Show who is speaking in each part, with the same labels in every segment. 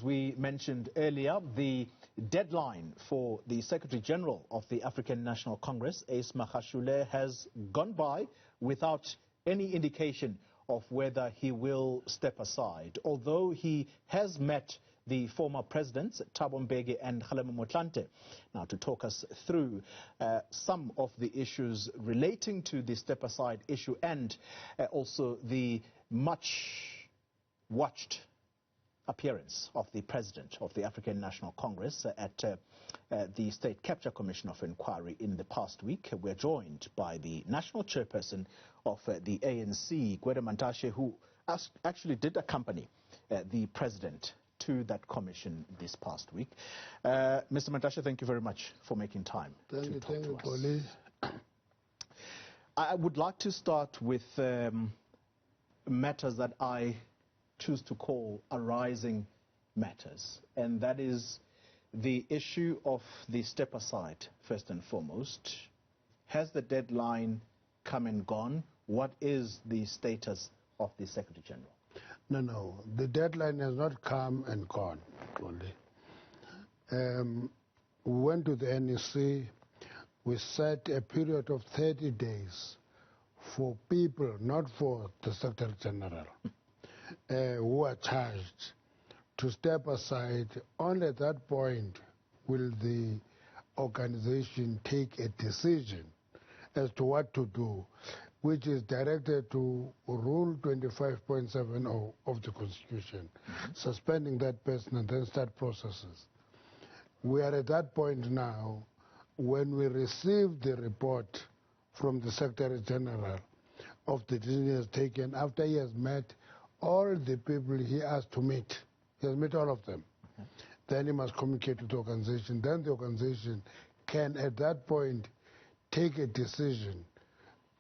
Speaker 1: we mentioned earlier, the deadline for the Secretary General of the African National Congress, Ace Magashule, has gone by without any indication of whether he will step aside. Although he has met the former presidents, Thabo Mbeki and Kgalema Motlanthe, now to talk us through some of the issues relating to the step-aside issue and also the much-watched appearance of the President of the African National Congress at the State Capture Commission of Inquiry in the past week. We're joined by the National Chairperson of the ANC, Kgalema, who actually did accompany the President to that commission this past week. Mr. Mantashe, thank you very much for making time to talk to us. I would like to start with matters that I choose to call arising matters, and that is the issue of the step aside, first and foremost. Has the deadline come and gone? What is the status of the Secretary General?
Speaker 2: No, the deadline has not come and gone. We went to the NEC, we set a period of 30 days for people, not for the Secretary General, who are charged to step aside. Only at that point will the organization take a decision as to what to do, which is directed to Rule 25.70 of the Constitution, suspending that person and then start processes. We are at that point now. When we receive the report from the Secretary General of the decisions taken after he has met all the people he has to meet, he has met all of them, then he must communicate to the organization. Then the organization can at that point take a decision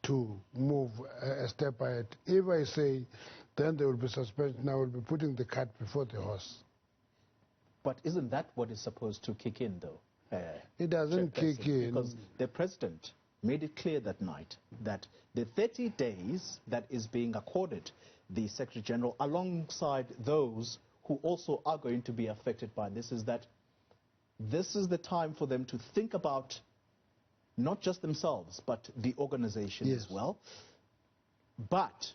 Speaker 2: to move a step ahead. If I say, then there will be suspension, I will be putting the cart before the horse.
Speaker 1: But isn't that what is supposed to kick in, though?
Speaker 2: It doesn't kick in.
Speaker 1: Because the President made it clear that night that the 30 days that is being accorded the Secretary General, alongside those who also are going to be affected by this, is that this is the time for them to think about not just themselves, but the organization as well. But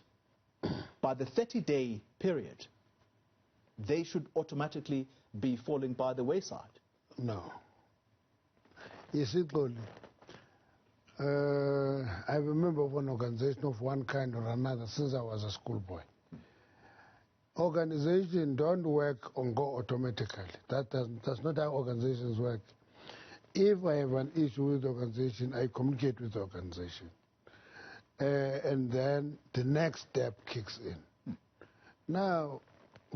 Speaker 1: by the 30-day period, they should automatically be falling by the wayside.
Speaker 2: No. You see, I'm a member of an organization of one kind or another since I was a schoolboy. Organizations don't work on go automatically. That's not how organizations work. If I have an issue with the organization, I communicate with the organization. And then the next step kicks in. Now,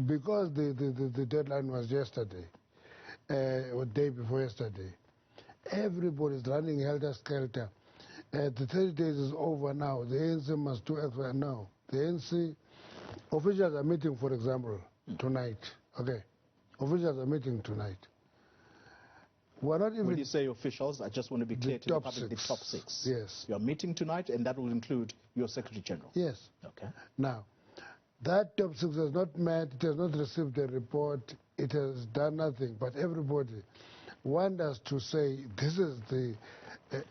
Speaker 2: because the deadline was yesterday, or day before yesterday, everybody's running helter-skelter. The 30 days is over now. The ANC must do extra now. The ANC officials are meeting, for example, tonight. Okay, officials are meeting tonight. We're not even.
Speaker 1: When you say officials, I just want to be clear to the public, the top six.
Speaker 2: Yes.
Speaker 1: You're meeting tonight, and that will include your Secretary General.
Speaker 2: Yes.
Speaker 1: Okay.
Speaker 2: Now, that top six has not met, it has not received a report, it has done nothing, but everybody wants us to say this is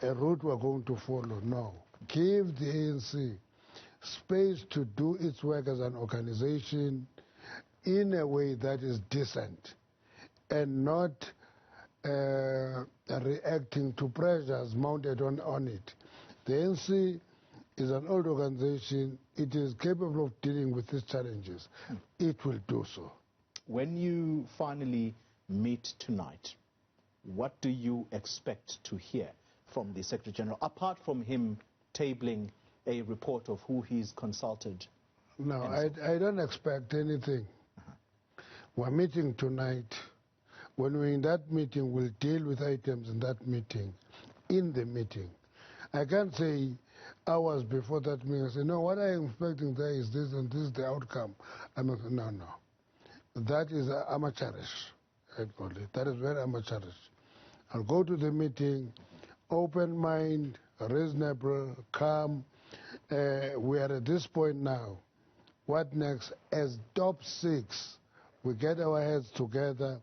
Speaker 2: a route we're going to follow. No. Give the ANC space to do its work as an organization in a way that is decent and not reacting to pressures mounted on it. The ANC is an old organization. It is capable of dealing with these challenges. It will do so.
Speaker 1: When you finally meet tonight, what do you expect to hear from the Secretary General, apart from him tabling a report of who he's consulted?
Speaker 2: No, I don't expect anything. We're meeting tonight. When we're in that meeting, we'll deal with items in that meeting, in the meeting. I can't say hours before that meeting, I say, no, what I'm expecting there is this and this is the outcome. No. That is amateurish. That is very amateurish. I'll go to the meeting, open mind, reasonable, calm. We are at this point now. What next? As top six we get our heads together,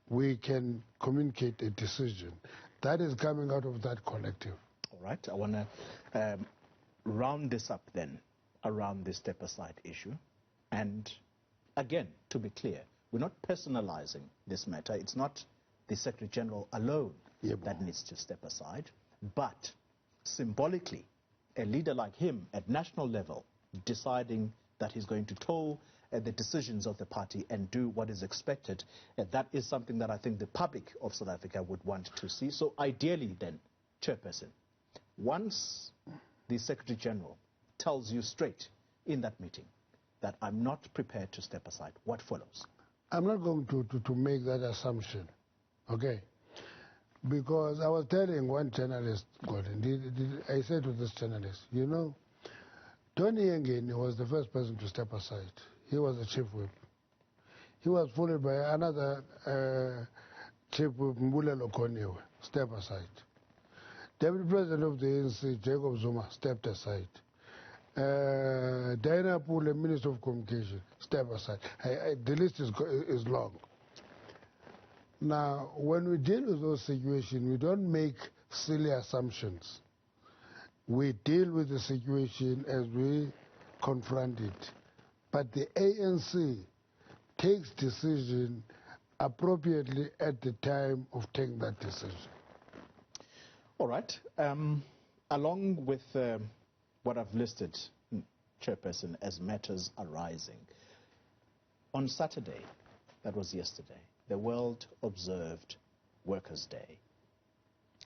Speaker 2: we can communicate a decision. That is coming out of that collective.
Speaker 1: All right. I want to round this up then around the step-aside issue. And again, to be clear, we're not personalizing this matter. It's not the Secretary General alone that needs to step aside. But symbolically, a leader like him at national level deciding that he's going to toe the decisions of the party and do what is expected, that is something that I think the public of South Africa would want to see. So ideally then, Chairperson, once the Secretary General tells you straight in that meeting that I'm not prepared to step aside, what follows?
Speaker 2: I'm not going to make that assumption, okay? Because I was telling one journalist, Gordon, I said to this journalist, you know, Tony Yengeni was the first person to step aside. He was the chief whip. He was followed by another chief whip, Mbulelo Konyewe, step aside. Deputy President of the ANC, Jacob Zuma, stepped aside. Diana Poole, Minister of Communication, step aside. The list is long. Now, when we deal with those situations, we don't make silly assumptions. We deal with the situation as we confront it. But the ANC takes decision appropriately at the time of taking that decision.
Speaker 1: All right. Along with what I've listed, Chairperson, as matters arising, on Saturday, that was yesterday, the world observed Workers' Day.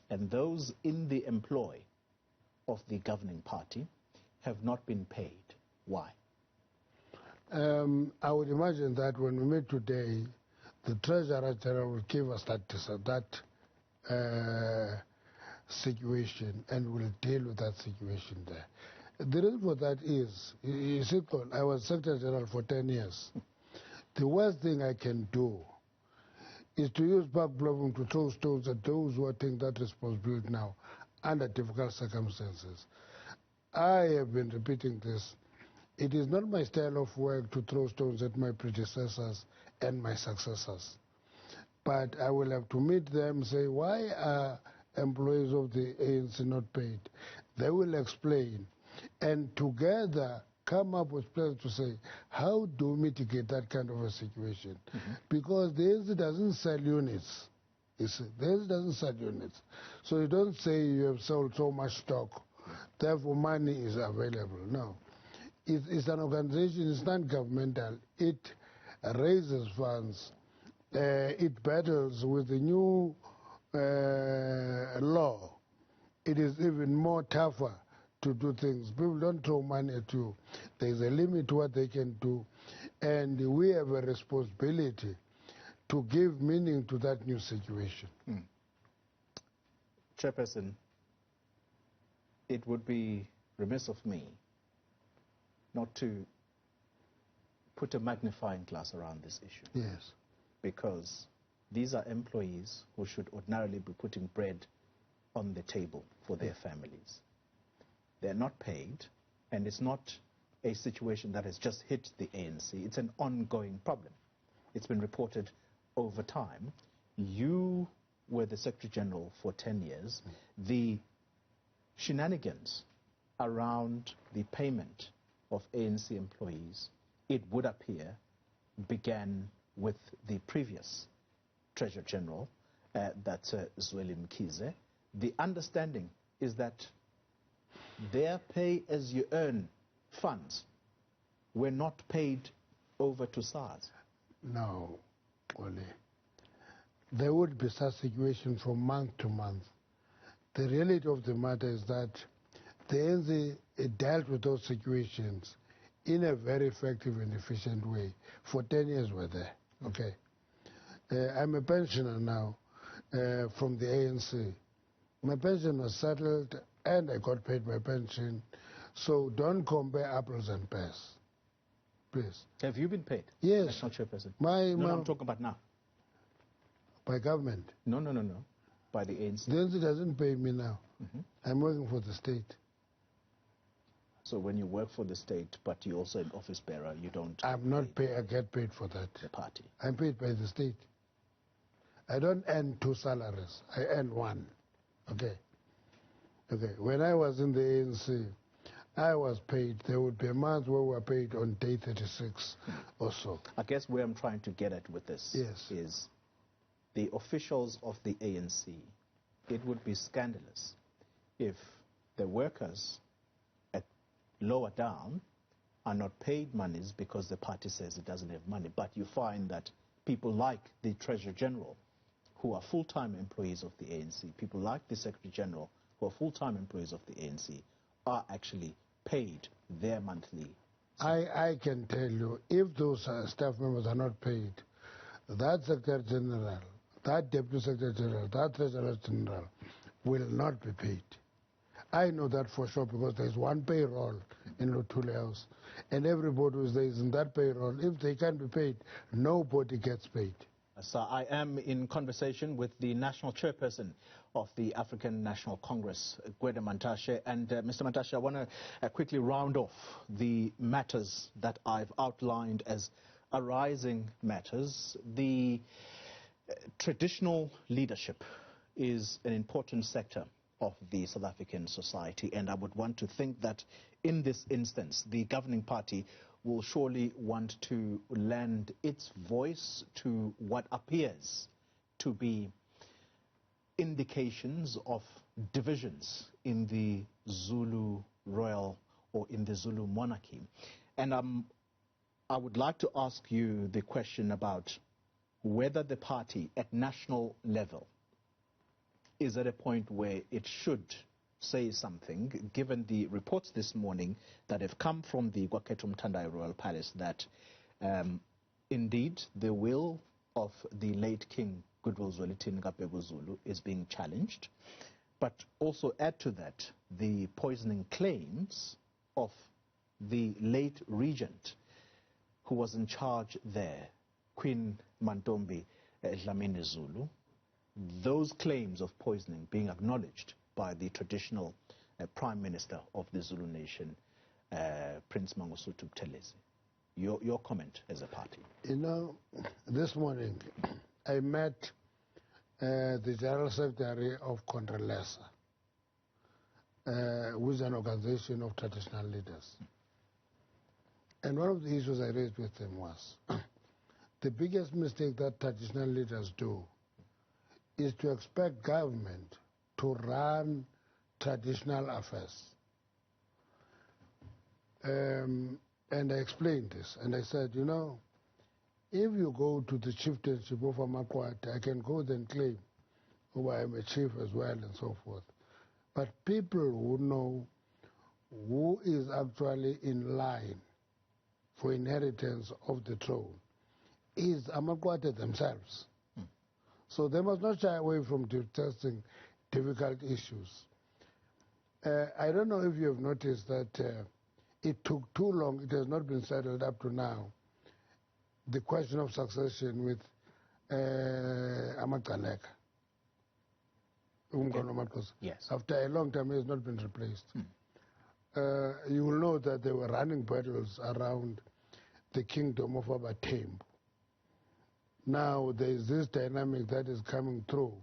Speaker 1: And those in the employ of the governing party have not been paid. Why?
Speaker 2: I would imagine that when we meet today, the Treasurer General will give us that situation and will deal with that situation there. The reason for that is, I was Secretary General for 10 years. The worst thing I can do is to use back problem to throw stones at those who are taking that responsibility now under difficult circumstances. I have been repeating this. It is not my style of work to throw stones at my predecessors and my successors. But I will have to meet them, say, why are employees of the ANC not paid? They will explain. And together come up with plans to say, how do we mitigate that kind of a situation? Because the ANC doesn't sell units. The ANC doesn't sell units. So you don't say you have sold so much stock, therefore money is available. No. It's an organization, it's not governmental. It raises funds. It battles with the new law. It is even more tougher to do things. People don't throw money at you. There's a limit to what they can do. And we have a responsibility to give meaning to that new situation.
Speaker 1: Chairperson, it would be remiss of me not to put a magnifying glass around this issue.
Speaker 2: Yes.
Speaker 1: Because these are employees who should ordinarily be putting bread on the table for their families. They're not paid, and it's not a situation that has just hit the ANC. It's an ongoing problem. It's been reported over time. You were the Secretary General for 10 years. The shenanigans around the payment of ANC employees, it would appear, began with the previous Treasurer General, that's Zweli Mkhize. The understanding is that their pay-as-you-earn funds were not paid over to SARS.
Speaker 2: No, Ole. There would be such situation from month to month. The reality of the matter is that the ANC dealt with those situations in a very effective and efficient way. For 10 years we're there, okay? I'm a pensioner now from the ANC. My pension was settled and I got paid my pension. So don't compare apples and pears, please.
Speaker 1: Have you been paid?
Speaker 2: Yes.
Speaker 1: National Chairperson.
Speaker 2: No,
Speaker 1: I'm talking about now.
Speaker 2: By government?
Speaker 1: No. By the ANC.
Speaker 2: The ANC doesn't pay me now. I'm working for the state.
Speaker 1: So when you work for the state, but you're also an office bearer, you don't...
Speaker 2: I'm not paid, I get paid for that.
Speaker 1: The party.
Speaker 2: I'm paid by the state. I don't earn 2 salaries, I earn 1. Okay. Okay, when I was in the ANC, I was paid, there would be a month where we were paid on day 36 or so.
Speaker 1: I guess where I'm trying to get at with this is the officials of the ANC. It would be scandalous if the workers at lower down are not paid monies because the party says it doesn't have money. But you find that people like the Treasurer General, who are full-time employees of the ANC, people like the Secretary General, who are full-time employees of the ANC, are actually paid their monthly.
Speaker 2: I can tell you, if those staff members are not paid, that Secretary General, that Deputy Secretary General, that Treasurer General will not be paid. I know that for sure because there is one payroll in Luthuli House, and everybody who is there is in that payroll. If they can't be paid, nobody gets paid.
Speaker 1: So I am in conversation with the national chairperson of the African National Congress, Kgalema. And Mr. Mantashe, I want to quickly round off the matters that I've outlined as arising matters. The traditional leadership is an important sector of the South African society, and I would want to think that in this instance, the governing party will surely want to lend its voice to what appears to be indications of divisions in the Zulu royal or in the Zulu monarchy. And I would like to ask you the question about whether the party at national level is at a point where it should say something, given the reports this morning that have come from the Kwakhetho Mthandai Royal Palace that indeed the will of the late King Goodwill Zwelithini Kabheka Zulu is being challenged, but also add to that the poisoning claims of the late regent who was in charge there, Queen Mantombi Dlamini Zulu, those claims of poisoning being acknowledged by the traditional Prime Minister of the Zulu nation, Prince Mangosuthu Buthelezi. Your comment as a party.
Speaker 2: You know, this morning I met the General Secretary of Controlesa, which is an organization of traditional leaders. And one of the issues I raised with them was the biggest mistake that traditional leaders do is to expect government to run traditional affairs. And I explained this, and I said, you know, if you go to the chieftainship of Amakwate, I can go there and claim, oh, I am a chief as well, and so forth. But people who know who is actually in line for inheritance of the throne is Amakwate themselves. So they must not shy away from discussing difficult issues. I don't know if you have noticed that it took too long, it has not been settled up to now, the question of succession with Kgalema.
Speaker 1: Yes.
Speaker 2: After a long time, it has not been replaced. You will know that there were running battles around the kingdom of Abatembu. Now there is this dynamic that is coming through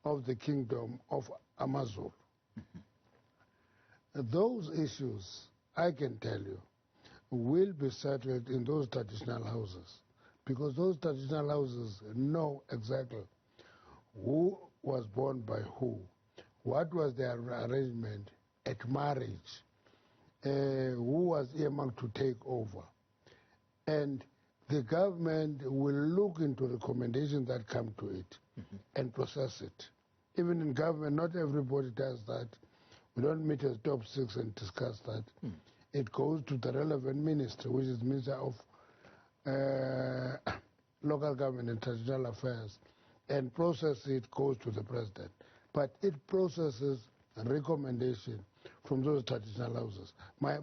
Speaker 2: of the kingdom of Amazulu. Those issues, I can tell you, will be settled in those traditional houses, because those traditional houses know exactly who was born by who, what was their arrangement at marriage, who was earmarked to take over. And the government will look into recommendations that come to it and process it. Even in government, not everybody does that. We don't meet as top six and discuss that. It goes to the relevant minister, which is Minister of Local Government and Traditional Affairs, and process it goes to the president. But it processes a recommendation from those traditional houses. My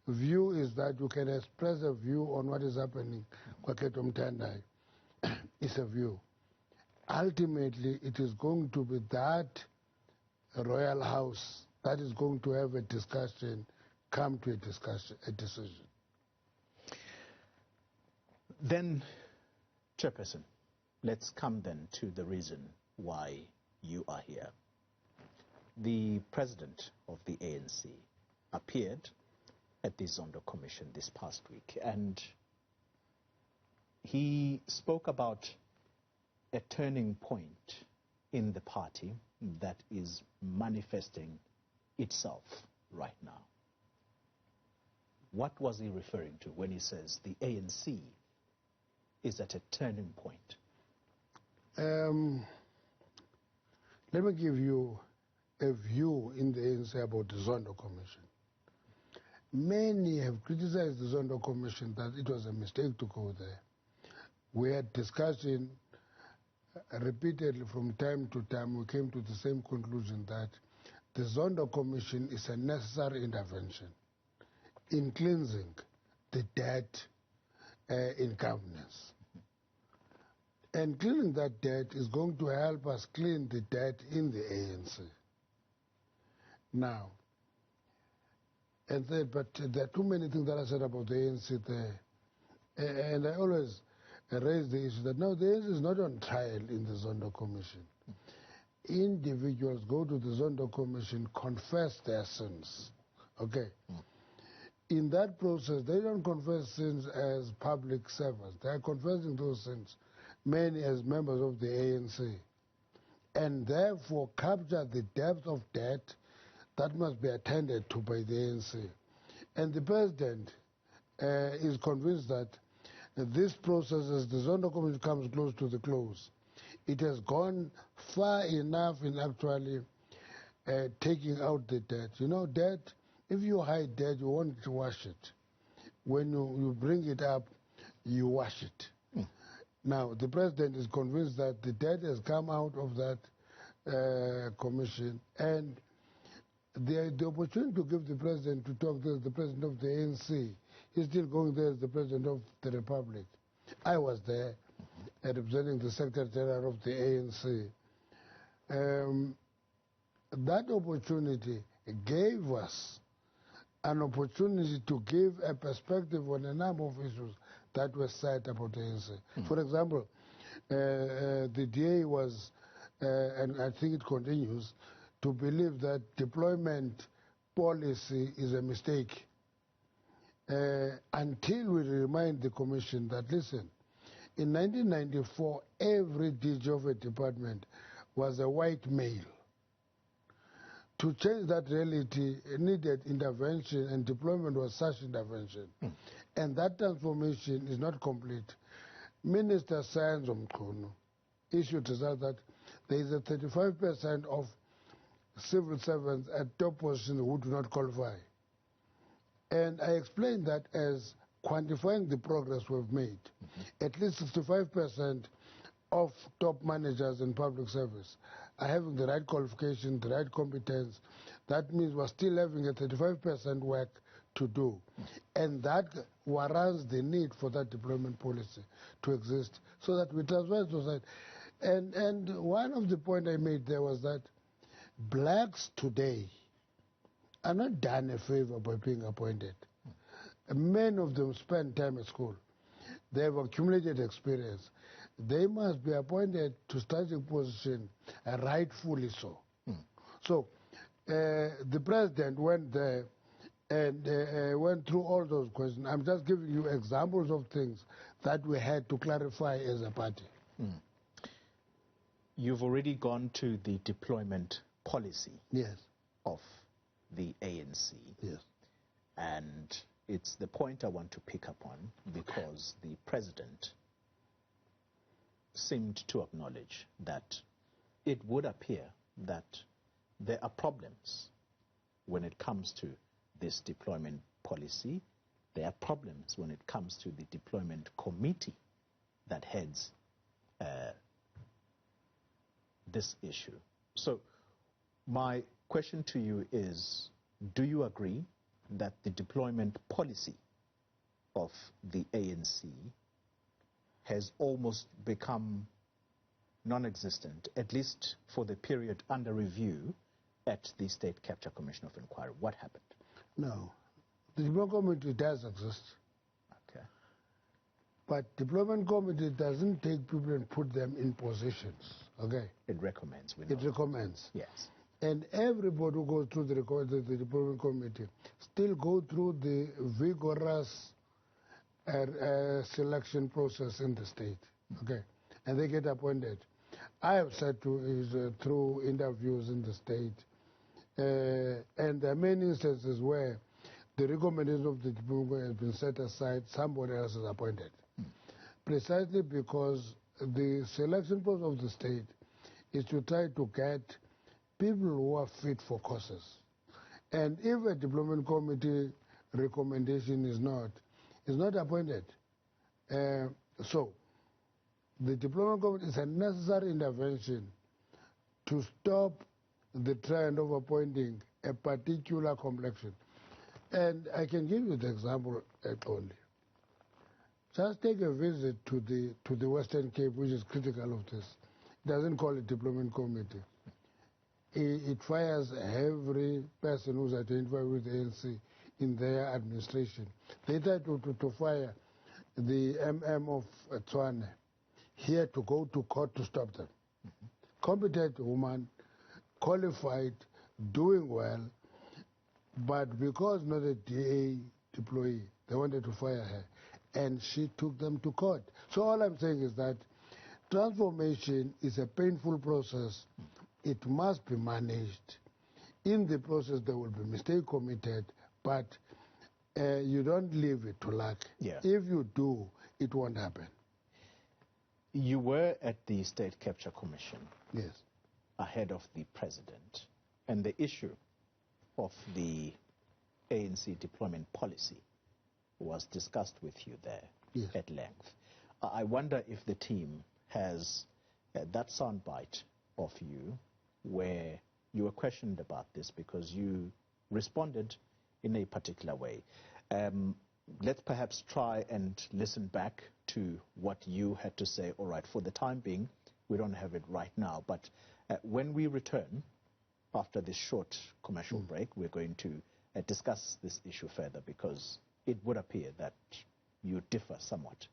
Speaker 2: view is that you can express a view on what is happening. Kwakhetho Mthandai is a view. Ultimately, it is going to be that royal house that is going to have a discussion, come to a decision.
Speaker 1: Then, Chairperson, let's come then to the reason why you are here. The president of the ANC appeared at the Zondo Commission this past week, and he spoke about a turning point in the party that is manifesting itself right now. What was he referring to when he says the ANC is at a turning point?
Speaker 2: Let me give you a view in the ANC about the Zondo Commission. Many have criticized the Zondo Commission that it was a mistake to go there. We had discussion repeatedly from time to time. We came to the same conclusion that the Zondo Commission is a necessary intervention in cleansing the debt in governance. And cleaning that debt is going to help us clean the debt in the ANC. Now, but there are too many things that I said about the ANC there. And I always raise the issue that no, the ANC is not on trial in the Zondo Commission. Individuals go to the Zondo Commission, confess their sins. Okay? In that process, they don't confess sins as public servants. They are confessing those sins, many as members of the ANC. And therefore capture the depth of debt that must be attended to by the ANC. And the president is convinced that this process, as the Zondo Commission comes close to the close, it has gone far enough in actually taking out the debt. You know, debt, if you hide debt, you want to wash it. When you bring it up, you wash it. Now, the president is convinced that the debt has come out of that commission, and the opportunity to give the president to talk to the president of the ANC, he's still going there as the president of the Republic. I was there representing the Secretary General of the ANC. That opportunity gave us an opportunity to give a perspective on a number of issues that were said about the ANC. For example, the DA was, and I think it continues, to believe that deployment policy is a mistake until we remind the Commission that, listen, in 1994, every DG of a department was a white male. To change that reality, it needed intervention, and deployment was such intervention. And that transformation is not complete. Minister Science Mkono issued result that there is a 35% of civil servants at top positions who do not qualify. And I explained that as quantifying the progress we've made. At least 65% of top managers in public service are having the right qualification, the right competence. That means we're still having a 35% work to do. And that warrants the need for that deployment policy to exist so that we transform society. And one of the points I made there was that blacks today are not done a favor by being appointed. Many of them spend time at school. They have accumulated experience. They must be appointed to strategic position, rightfully so. So the president went there and went through all those questions. I'm just giving you examples of things that we had to clarify as a party.
Speaker 1: You've already gone to the deployment policy of the ANC.
Speaker 2: Yes.
Speaker 1: And it's the point I want to pick up on, because the president seemed to acknowledge that it would appear that there are problems when it comes to this deployment policy. There are problems when it comes to the deployment committee that heads this issue. So my question to you is, do you agree that the deployment policy of the ANC has almost become non-existent, at least for the period under review, at the State Capture Commission of Inquiry? What happened?
Speaker 2: No. The deployment committee does exist.
Speaker 1: Okay.
Speaker 2: But deployment committee doesn't take people and put them in positions. Okay.
Speaker 1: It recommends.
Speaker 2: It recommends.
Speaker 1: Yes.
Speaker 2: And everybody who goes through the deployment committee still go through the vigorous selection process in the state. Okay. And they get appointed. I have said through interviews in the state, and there are many instances where the recommendation of the deployment has been set aside, somebody else is appointed. Precisely because the selection process of the state is to try to get people who are fit for courses. And if a deployment committee recommendation is not appointed, so the deployment committee is a necessary intervention to stop the trend of appointing a particular complexion. And I can give you the example only. Just take a visit to the Western Cape, which is critical of this. It doesn't call it deployment committee. It fires every person who's identified with the ANC in their administration. They try to fire the MM of Tshwane here to go to court to stop them. Competent woman, qualified, doing well, but because not a DA employee, they wanted to fire her, and she took them to court. So all I'm saying is that transformation is a painful process. It must be managed. In the process, there will be mistake committed, but you don't leave it to luck.
Speaker 1: Yeah.
Speaker 2: If you do, it won't happen.
Speaker 1: You were at the State Capture Commission.
Speaker 2: Yes.
Speaker 1: Ahead of the president, and the issue of the ANC deployment policy was discussed with you there.
Speaker 2: Yes.
Speaker 1: At length. I wonder if the team has that soundbite of you where you were questioned about this because you responded in a particular way. Let's perhaps try and listen back to what you had to say. All right, for the time being, we don't have it right now, but when we return after this short commercial break, we're going to discuss this issue further because it would appear that you differ somewhat.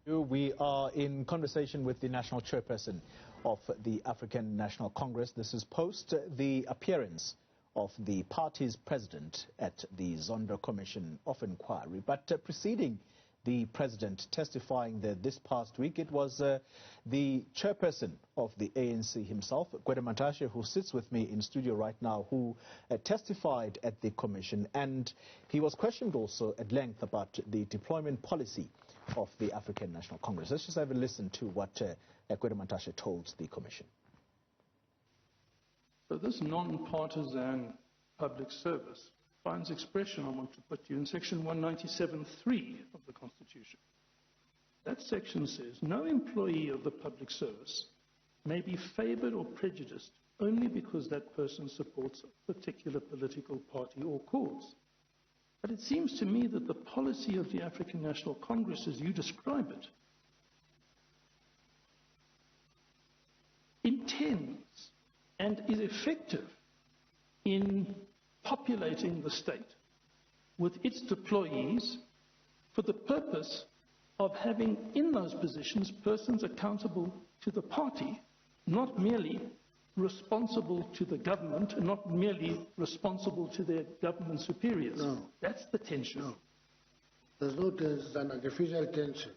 Speaker 1: We are in conversation with the national chairperson of the African National Congress. This is post the appearance of the party's president at the Zondo Commission of Inquiry. But preceding the president testifying there this past week, it was the chairperson of the ANC himself, Kgalema, who sits with me in studio right now, who testified at the commission, and he was questioned also at length about the deployment policy of the African National Congress. Let's just have a listen to what Kgalema told the commission.
Speaker 3: So this non-partisan public service finds expression, I want to put you, in section 197(3) of the Constitution. That section says, no employee of the public service may be favored or prejudiced only because that person supports a particular political party or cause. But it seems to me that the policy of the African National Congress, as you describe it, intends and is effective in populating the state with its deployees for the purpose of having in those positions persons accountable to the party, not merely responsible to the government and not merely responsible to their government superiors.
Speaker 2: No.
Speaker 3: That's the tension.
Speaker 2: No. There's no tension, it's an artificial tension.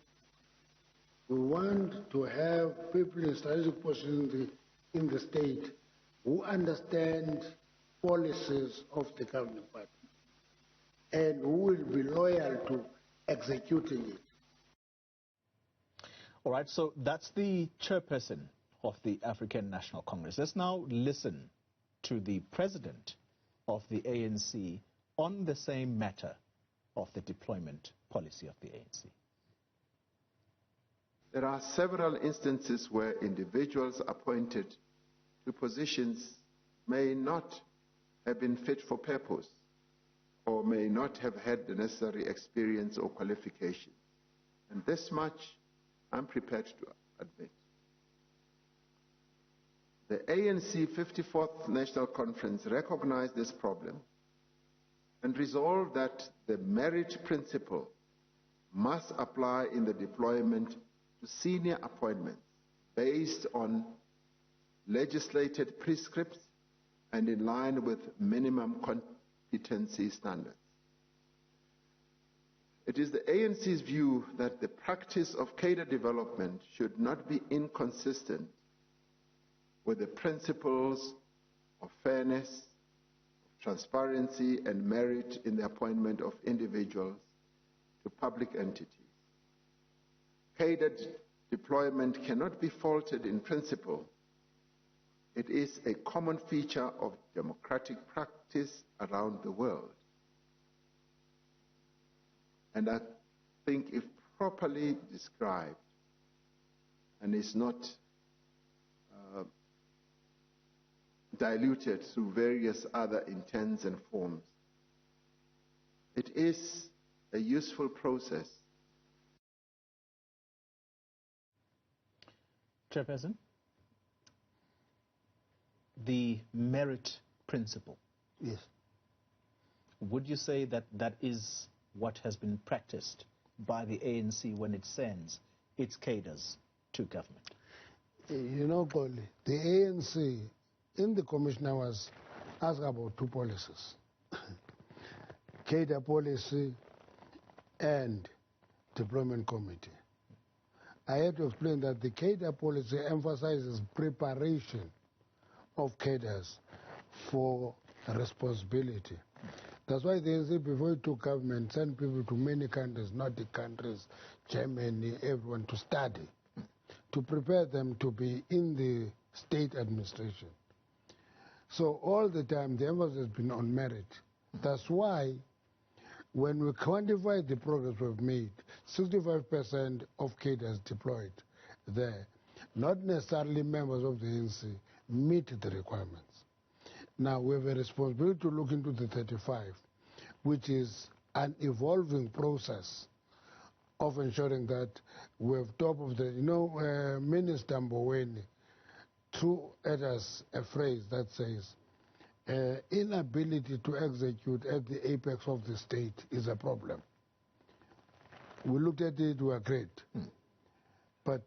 Speaker 2: We want to have people in strategic positions in the state who understand policies of the governing party and who will be loyal to executing it.
Speaker 1: All right, so that's the chairperson of the African National Congress. Let's now listen to the president of the ANC on the same matter of the deployment policy of the ANC.
Speaker 4: There are several instances where individuals appointed to positions may not have been fit for purpose or may not have had the necessary experience or qualification. And this much I'm prepared to admit. The ANC 54th National Conference recognized this problem and resolved that the merit principle must apply in the deployment to senior appointments based on legislated prescripts and in line with minimum competency standards. It is the ANC's view that the practice of cadre development should not be inconsistent with the principles of fairness, transparency, and merit in the appointment of individuals to public entities. Cadre deployment cannot be faulted in principle. It is a common feature of democratic practice around the world. And I think if properly described and is not diluted through various other intents and forms, it is a useful process.
Speaker 1: Chairperson, the merit principle.
Speaker 2: Yes.
Speaker 1: Would you say that that is what has been practiced by the ANC when it sends its cadres to government?
Speaker 2: You know, Koli, the ANC, in the commission, I was asked about two policies. Cadre policy and deployment committee. I had to explain that the cadre policy emphasizes preparation of cadres for responsibility. That's why the ANC, before it took government, sent people to many countries, Nordic countries, Germany, everyone, to study, to prepare them to be in the state administration. So all the time, the emphasis has been on merit. That's why when we quantify the progress we've made, 65% of cadres deployed there, not necessarily members of the ANC, meet the requirements. Now we have a responsibility to look into the 35, which is an evolving process of ensuring that we have top of the, Minister Mboweni threw at us a phrase that says, inability to execute at the apex of the state is a problem. We looked at it, we agreed. But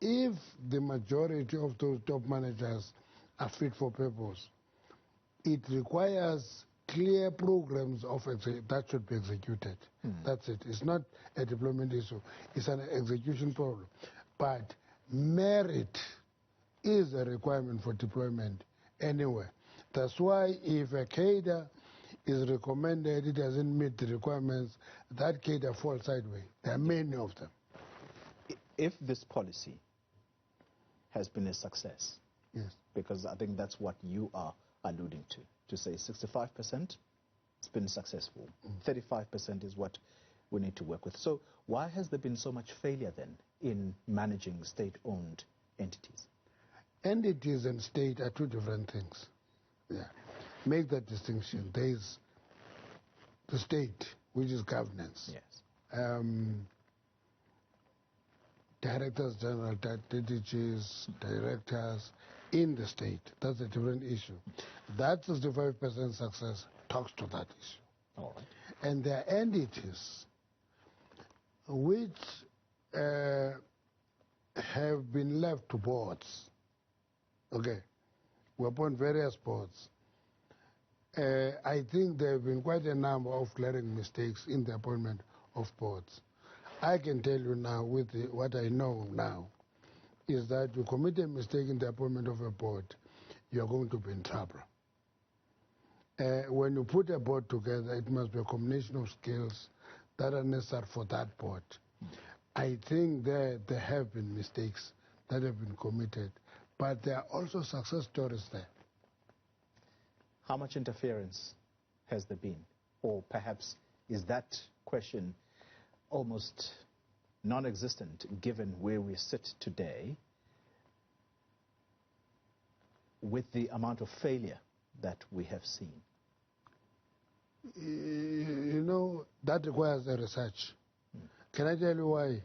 Speaker 2: if the majority of those top managers are fit for purpose, it requires clear programs of that should be executed. That's it. It's not a deployment issue. It's an execution problem. But merit is a requirement for deployment anywhere. That's why if a cadre is recommended, it doesn't meet the requirements, that cadre falls sideways. There are many of them.
Speaker 1: If this policy has been a success,
Speaker 2: yes,
Speaker 1: because I think that's what you are alluding to say 65%, it's been successful. 35% is what we need to work with. So why has there been so much failure then in managing state-owned entities?
Speaker 2: Entities and state are two different things. Yeah. Make that distinction. There is the state, which is governance.
Speaker 1: Yes.
Speaker 2: Directors general, DDGs, directors in the state. That's a different issue. That 65% success talks to that issue.
Speaker 1: All right.
Speaker 2: And there are entities which have been left to boards. Okay. We appoint various boards. I think there have been quite a number of glaring mistakes in the appointment of boards. I can tell you now, with what I know now, is that you commit a mistake in the appointment of a board, you are going to be in trouble. When you put a board together, it must be a combination of skills that are necessary for that board. I think there have been mistakes that have been committed, but there are also success stories there.
Speaker 1: How much interference has there been? Or perhaps is that question almost non-existent given where we sit today with the amount of failure that we have seen?
Speaker 2: That requires a research. Can I tell you why?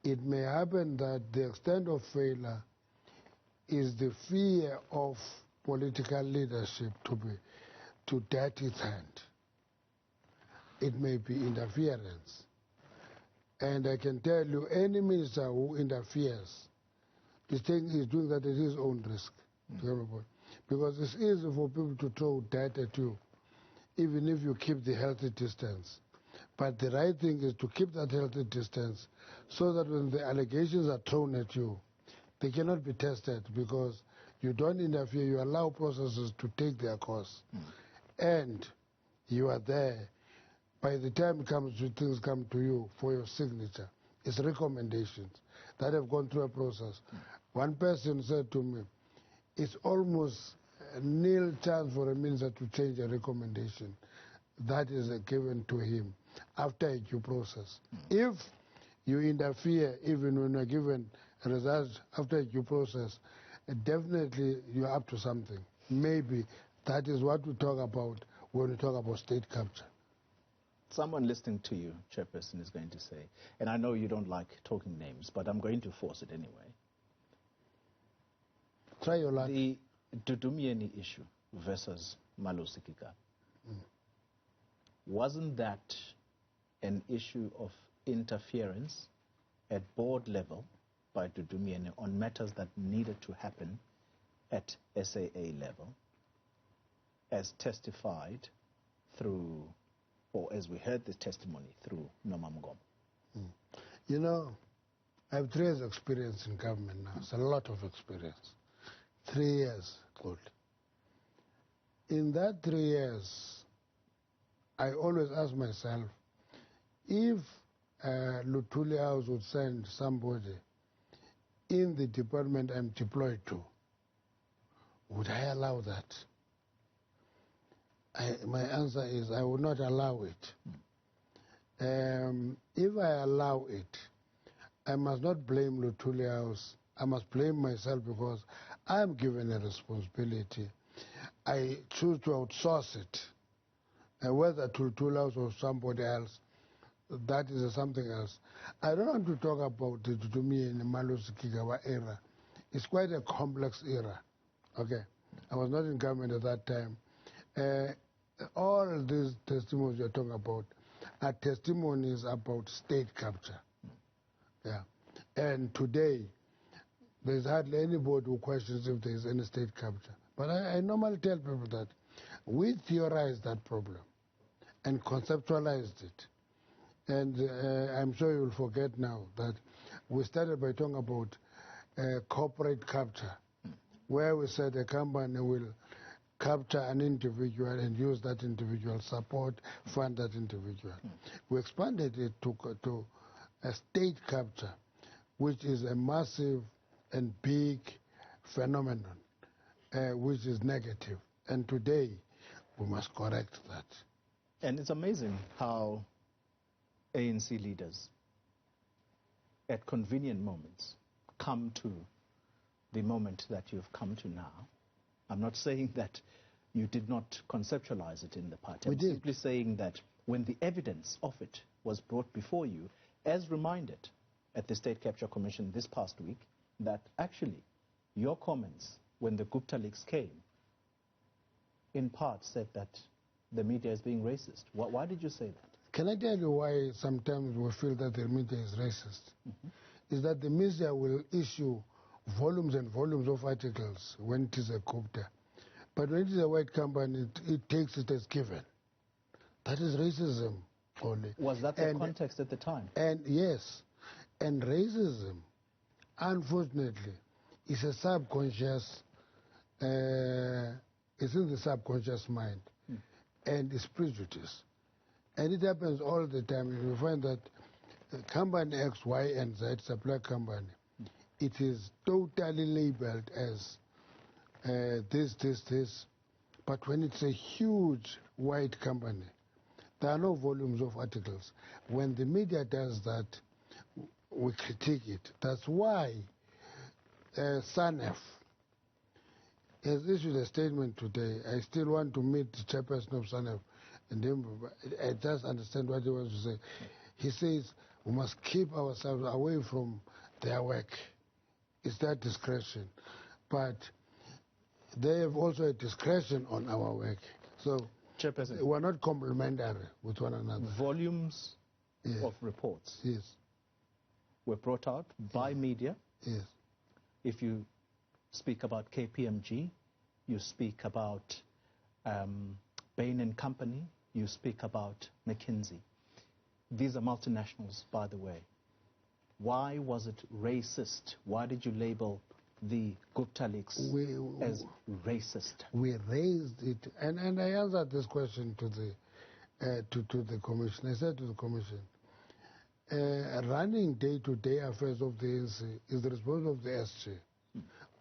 Speaker 2: It may happen that the extent of failure is the fear of political leadership to dirty its hand. It may be interference. And I can tell you, any minister who interferes is doing that at his own risk. Because it's easy for people to throw dirt at you, even if you keep the healthy distance. But the right thing is to keep that healthy distance so that when the allegations are thrown at you, they cannot be tested because you don't interfere, you allow processes to take their course. And you are there. By the time things come to you for your signature, it's recommendations that have gone through a process. One person said to me, it's almost a nil chance for a minister to change a recommendation that is given to him after a due process. If you interfere, even when you're given a result after a due process, definitely you're up to something. Maybe that is what we talk about when we talk about state capture.
Speaker 1: Someone listening to you, Chairperson, is going to say, and I know you don't like talking names, but I'm going to force it anyway.
Speaker 2: Try your luck.
Speaker 1: The Dudumieni issue versus Malusi Gigaba. Wasn't that an issue of interference at board level by Dudumieni on matters that needed to happen at SAA level, as testified through, or as we heard the testimony through Noma Mngoma?
Speaker 2: You know, I have 3 years experience in government now. It's a lot of experience. 3 years, good. In that 3 years, I always ask myself, if Luthuli House would send somebody in the department I'm deployed to, would I allow that? My answer is I would not allow it. If I allow it, I must not blame Luthuli House. I must blame myself because I am given a responsibility. I choose to outsource it. Whether to Luthuli House or somebody else, that is something else. I don't want to talk about the Dudumieni and Malusi Gigaba era. It's quite a complex era. Okay, I was not in government at that time. All these testimonies you're talking about are testimonies about state capture. Yeah, and today there's hardly anybody who questions if there's any state capture. But I normally tell people that we theorized that problem and conceptualized it. And I'm sure you'll forget now that we started by talking about corporate capture, where we said a company will capture an individual and use that individual, support, fund that individual. We expanded it to a state capture, which is a massive and big phenomenon, which is negative. And today, we must correct that.
Speaker 1: And it's amazing how ANC leaders, at convenient moments, come to the moment that you've come to now. I'm not saying that you did not conceptualize it in the party. I'm simply saying that when the evidence of it was brought before you, as reminded at the State Capture Commission this past week, that actually your comments when the Gupta leaks came, in part said that the media is being racist. Why did you say that?
Speaker 2: Can I tell you why sometimes we feel that the media is racist? Is that the media will issue volumes and volumes of articles when it is a Gupta. But when it is a white company, it takes it as given. That is racism only.
Speaker 1: Was that the context at the time?
Speaker 2: And yes. And racism, unfortunately, is a subconscious, it's in the subconscious mind. And it's prejudice. And it happens all the time. You find that company X, Y, and Z, it's a black company. It is totally labeled as this. But when it's a huge white company, there are no volumes of articles. When the media does that, we critique it. That's why SANEF has issued a statement today. I still want to meet the chairperson of SANEF, and then I just understand what he wants to say. He says we must keep ourselves away from their work. It's their discretion. but they have also a discretion on our work. So
Speaker 1: Chairperson,
Speaker 2: we're not complementary with one another.
Speaker 1: volumes of reports were brought out by media.
Speaker 2: Yes.
Speaker 1: If you speak about KPMG, you speak about Bain and Company, you speak about McKinsey. These are multinationals, by the way. Why was it racist? Why did you label the Gupta leaks as racist?
Speaker 2: We raised it, and I answered this question to the commission. I said to the commission, running day-to-day affairs of the ANC is the responsibility of the SG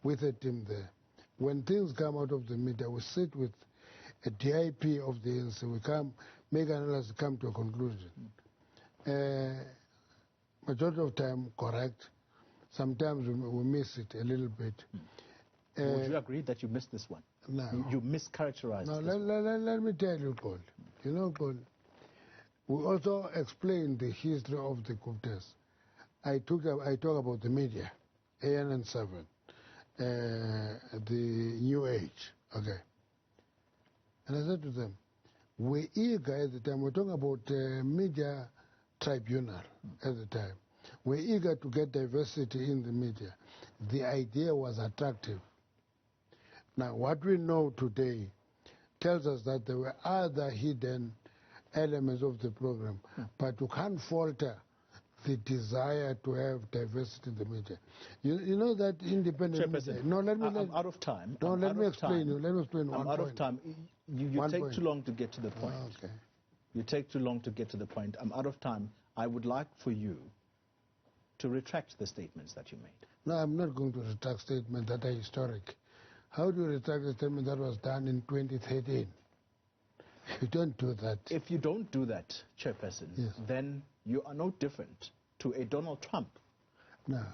Speaker 2: with a team there. When things come out of the media, we sit with a DIP of the ANC. We come, make analysis, come to a conclusion. Majority of time, correct. Sometimes we miss it a little bit.
Speaker 1: Would you agree that you missed this one?
Speaker 2: No.
Speaker 1: You mischaracterized
Speaker 2: No,
Speaker 1: this
Speaker 2: let me tell you, Paul. You know, Paul, we also explain the history of the Guptas. I talk about the media, ANN7, the New Age, okay. And I said to them, we're eager at the time, we're talking about media tribunal at the time. We're eager to get diversity in the media. The idea was attractive. Now, what we know today tells us that there were other hidden elements of the program, but you can't falter the desire to have diversity in the media. You know that independent media. No,
Speaker 1: I'm out of time.
Speaker 2: No, let me explain you. Let me explain one point.
Speaker 1: I'm out of time. You take too long to get to the point.
Speaker 2: Oh, okay.
Speaker 1: You take too long to get to the point. I'm out of time. I would like for you to retract the statements that you made.
Speaker 2: No, I'm not going to retract statements that are historic. How do you retract a statement that was done in 2013? You don't do that.
Speaker 1: If you don't do that, Chairperson, then you are no different to a Donald Trump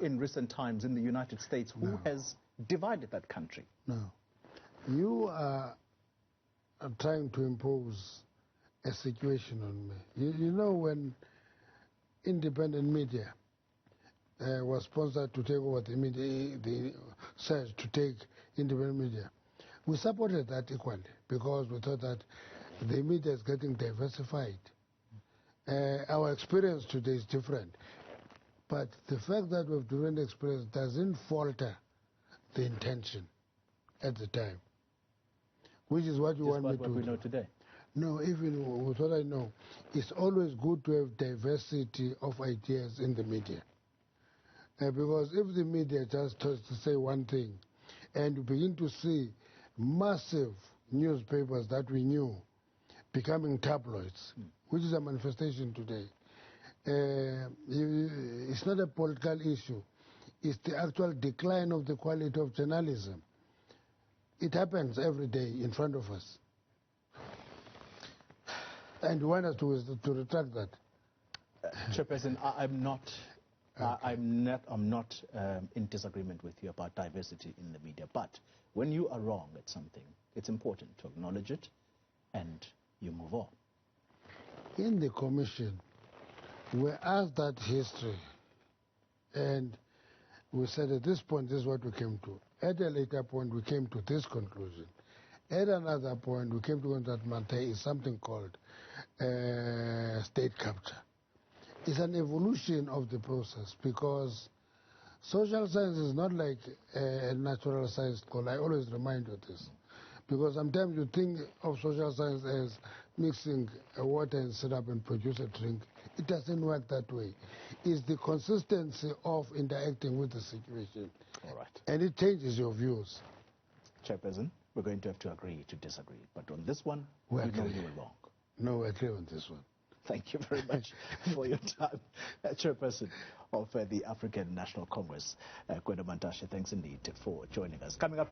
Speaker 1: in recent times in the United States who has divided that country.
Speaker 2: No. You are trying to impose a situation on me. You know when independent media was sponsored to take over the media, the search to take independent media, we supported that equally because we thought that the media is getting diversified. Our experience today is different. But the fact that we have different experience doesn't falter the intention at the time, which is what you want me to do.
Speaker 1: What we know today.
Speaker 2: No, even with what I know, it's always good to have diversity of ideas in the media. Because if the media just tries to say one thing, and you begin to see massive newspapers that we knew becoming tabloids, which is a manifestation today, it's not a political issue. It's the actual decline of the quality of journalism. It happens every day in front of us. And you want us to retract that?
Speaker 1: Chairperson, I'm not in disagreement with you about diversity in the media. But when you are wrong at something, it's important to acknowledge it and you move on.
Speaker 2: In the commission, we asked that history, and we said at this point, this is what we came to. At a later point, we came to this conclusion. At another point, we came to that Motlanthe is something called state capture. It's an evolution of the process because social science is not like a natural science called. I always remind you of this. Because sometimes you think of social science as mixing water and syrup and produce a drink. It doesn't work that way. It's the consistency of interacting with the situation.
Speaker 1: All right.
Speaker 2: And it changes your views.
Speaker 1: Chairperson, we're going to have to agree to disagree. But on this one, you know you were wrong.
Speaker 2: No, we agree on this one.
Speaker 1: Thank you very much for your time. Chairperson of the African National Congress, Kgalema, thanks indeed for joining us. Coming up.